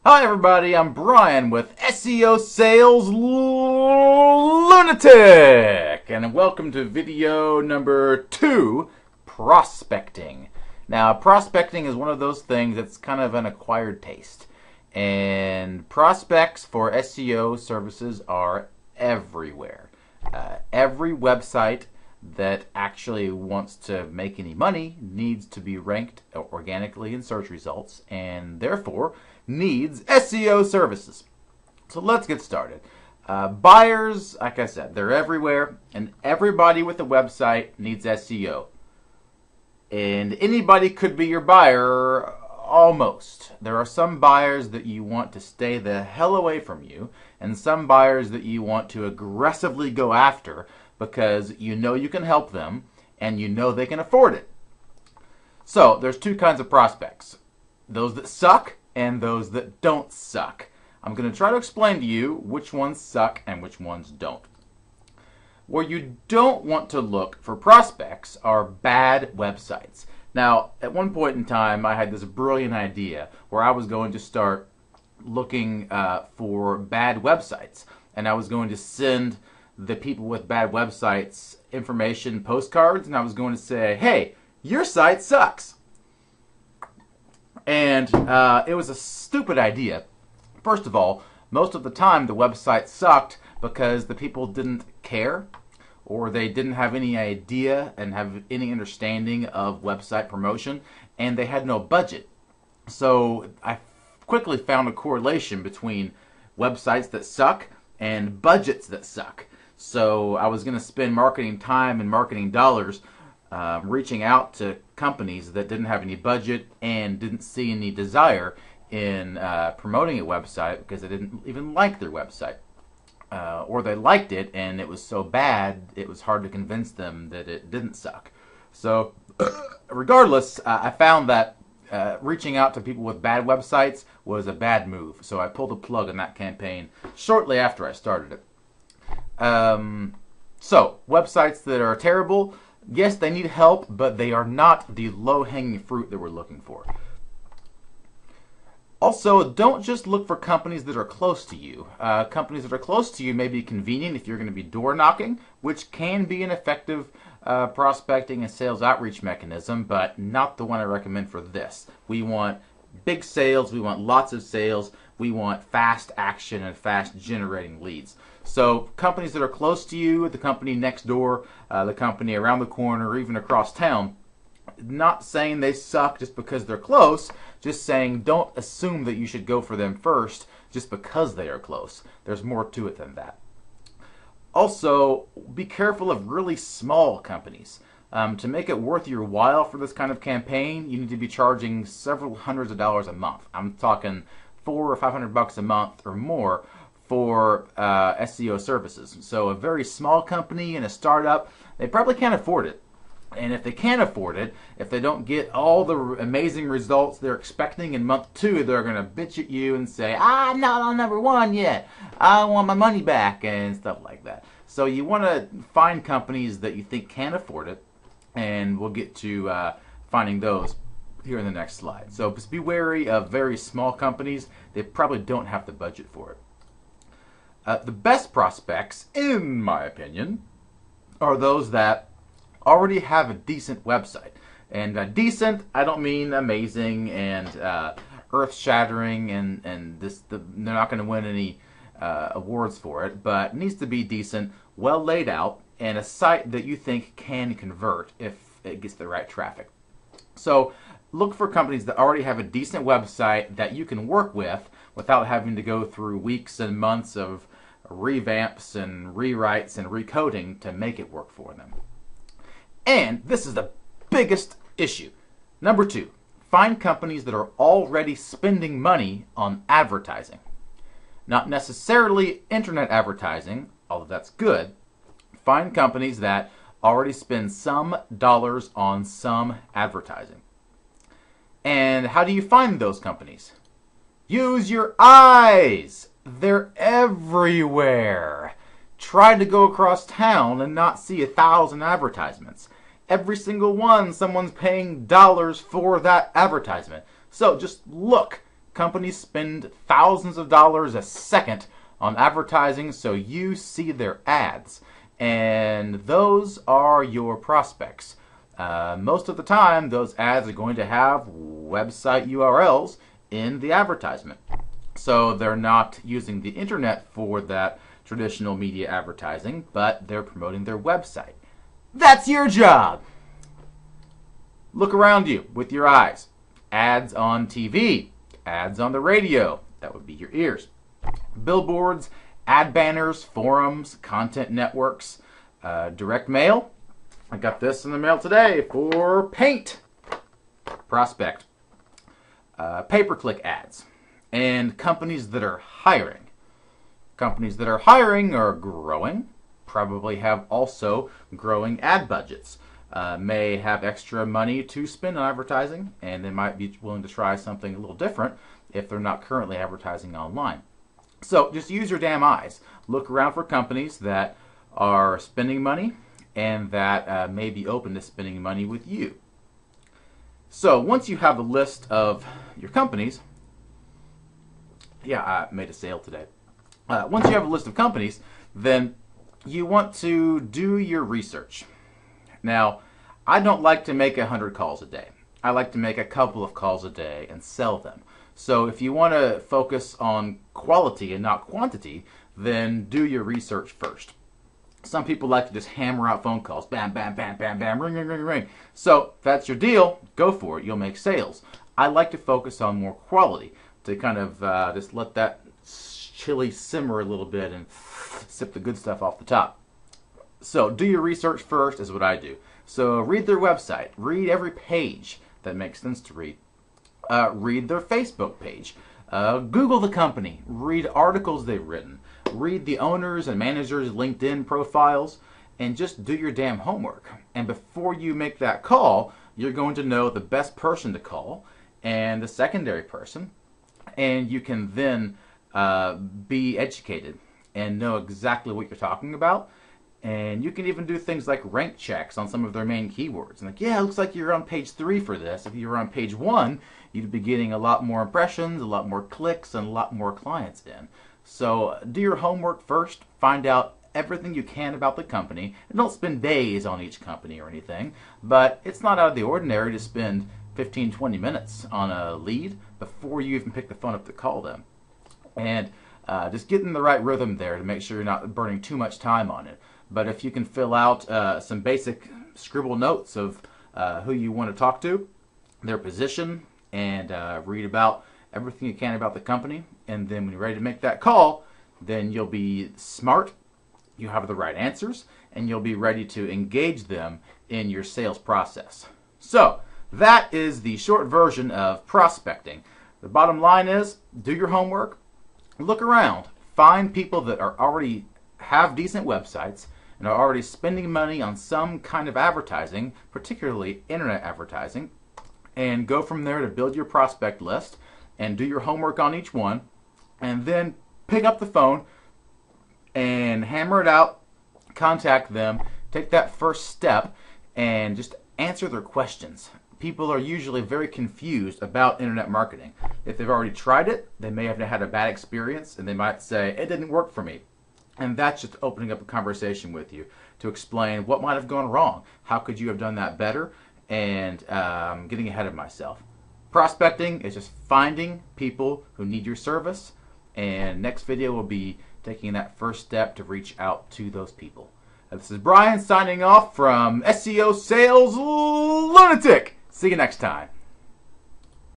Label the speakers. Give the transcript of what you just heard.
Speaker 1: Hi everybody, I'm Brian with SEO Sales Lunatic, and welcome to video number 2, prospecting. Now, prospecting is one of those things that's kind of an acquired taste, and prospects for SEO services are everywhere. Every website that actually wants to make any money needs to be ranked organically in search results, and therefore needs SEO services. So let's get started. Buyers, like I said, they're everywhere, and everybody with a website needs SEO. And anybody could be your buyer, almost. There are some buyers that you want to stay the hell away from you, and some buyers that you want to aggressively go after because you know you can help them, and you know they can afford it. So, there's two kinds of prospects. Those that suck, and those that don't suck. I'm going to try to explain to you which ones suck and which ones don't. Where you don't want to look for prospects are bad websites. Now, at one point in time, I had this brilliant idea where I was going to start looking for bad websites, and I was going to send the people with bad websites information postcards, and I was going to say, hey, your site sucks. And it was a stupid idea. First of all, most of the time the website sucked because the people didn't care, or they didn't have any idea and have any understanding of website promotion, and they had no budget. So I quickly found a correlation between websites that suck and budgets that suck. So I was going to spend marketing time and marketing dollars reaching out to companies that didn't have any budget and didn't see any desire in promoting a website because they didn't even like their website. Or they liked it and it was so bad it was hard to convince them that it didn't suck. So regardless, I found that reaching out to people with bad websites was a bad move. So I pulled the plug on that campaign shortly after I started it. So websites that are terrible, yes, they need help, but they are not the low-hanging fruit that we're looking for. Also, don't just look for companies that are close to you. Companies that are close to you may be convenient if you're going to be door knocking, which can be an effective prospecting and sales outreach mechanism, but not the one I recommend for this. We want big sales, we want lots of sales, we want fast action and fast generating leads. So companies that are close to you, the company next door, the company around the corner, or even across town, not saying they suck just because they're close, just saying don't assume that you should go for them first just because they are close. There's more to it than that. Also, be careful of really small companies. To make it worth your while for this kind of campaign, you need to be charging several hundreds of dollars a month. I'm talking $400 or $500 a month or more for SEO services. So a very small company and a startup, they probably can't afford it. And if they can't afford it, if they don't get all the amazing results they're expecting in month 2, they're going to bitch at you and say, I'm not on number 1 yet. I want my money back and stuff like that. So you want to find companies that you think can afford it, and we'll get to finding those here in the next slide. So just be wary of very small companies. They probably don't have the budget for it. The best prospects, in my opinion, are those that already have a decent website. And decent, I don't mean amazing and earth-shattering, and they're not going to win any awards for it, but it needs to be decent, well laid out, and a site that you think can convert if it gets the right traffic. So look for companies that already have a decent website that you can work with without having to go through weeks and months of revamps and rewrites and recoding to make it work for them. And this is the biggest issue. Number 2, find companies that are already spending money on advertising. Not necessarily internet advertising, although that's good. Find companies that already spend some dollars on some advertising. And how do you find those companies? Use your eyes. They're everywhere. Try to go across town and not see 1,000 advertisements. Every single one, someone's paying dollars for that advertisement. So just look. Companies spend thousands of dollars a second on advertising so you see their ads. And those are your prospects. Most of the time, those ads are going to have website URLs in the advertisement. So they're not using the internet for that traditional media advertising, but they're promoting their website. That's your job! Look around you with your eyes. Ads on TV, ads on the radio, that would be your ears. Billboards, ad banners, forums, content networks, direct mail. I got this in the mail today for Paint. Prospect. Pay-per-click ads. And companies that are hiring. Companies that are hiring are growing, probably have also growing ad budgets. May have extra money to spend on advertising, and they might be willing to try something a little different if they're not currently advertising online. So just use your damn eyes. Look around for companies that are spending money and that may be open to spending money with you. So once you have a list of your companies, I made a sale today. Once you have a list of companies, then you want to do your research. Now, I don't like to make 100 calls a day. I like to make a couple of calls a day and sell them. So if you want to focus on quality and not quantity, then do your research first. Some people like to just hammer out phone calls. Bam, bam, bam, bam, bam, ring, ring, ring, ring. So if that's your deal, go for it. You'll make sales. I like to focus on more quality, to kind of just let that chili simmer a little bit and sip the good stuff off the top. So do your research first is what I do. So read their website. Read every page that makes sense to read. Read their Facebook page. Google the company. Read articles they've written. Read the owners' and managers' LinkedIn profiles. And just do your damn homework. And before you make that call, you're going to know the best person to call and the secondary person. And you can then be educated and know exactly what you're talking about. And you can even do things like rank checks on some of their main keywords. And like, yeah, it looks like you're on page 3 for this. If you were on page 1, you'd be getting a lot more impressions, a lot more clicks, and a lot more clients in. So do your homework first. Find out everything you can about the company. And don't spend days on each company or anything. But it's not out of the ordinary to spend 15, 20 minutes on a lead before you even pick the phone up to call them. And just get in the right rhythm there to make sure you're not burning too much time on it. But if you can fill out some basic scribble notes of who you want to talk to, their position, and read about everything you can about the company, and then when you're ready to make that call, then you'll be smart, you have the right answers, and you'll be ready to engage them in your sales process. So that is the short version of prospecting. The bottom line is, do your homework, look around, find people that are already have decent websites and are already spending money on some kind of advertising, particularly internet advertising, and go from there to build your prospect list and do your homework on each one, and then pick up the phone and hammer it out, contact them, take that first step, and just answer their questions. People are usually very confused about internet marketing. If they've already tried it, they may have had a bad experience, and they might say, it didn't work for me. And that's just opening up a conversation with you to explain what might have gone wrong. How could you have done that better? And getting ahead of myself. Prospecting is just finding people who need your service. And next video will be taking that first step to reach out to those people. This is Brian signing off from SEO Sales Lunatic. See you next time.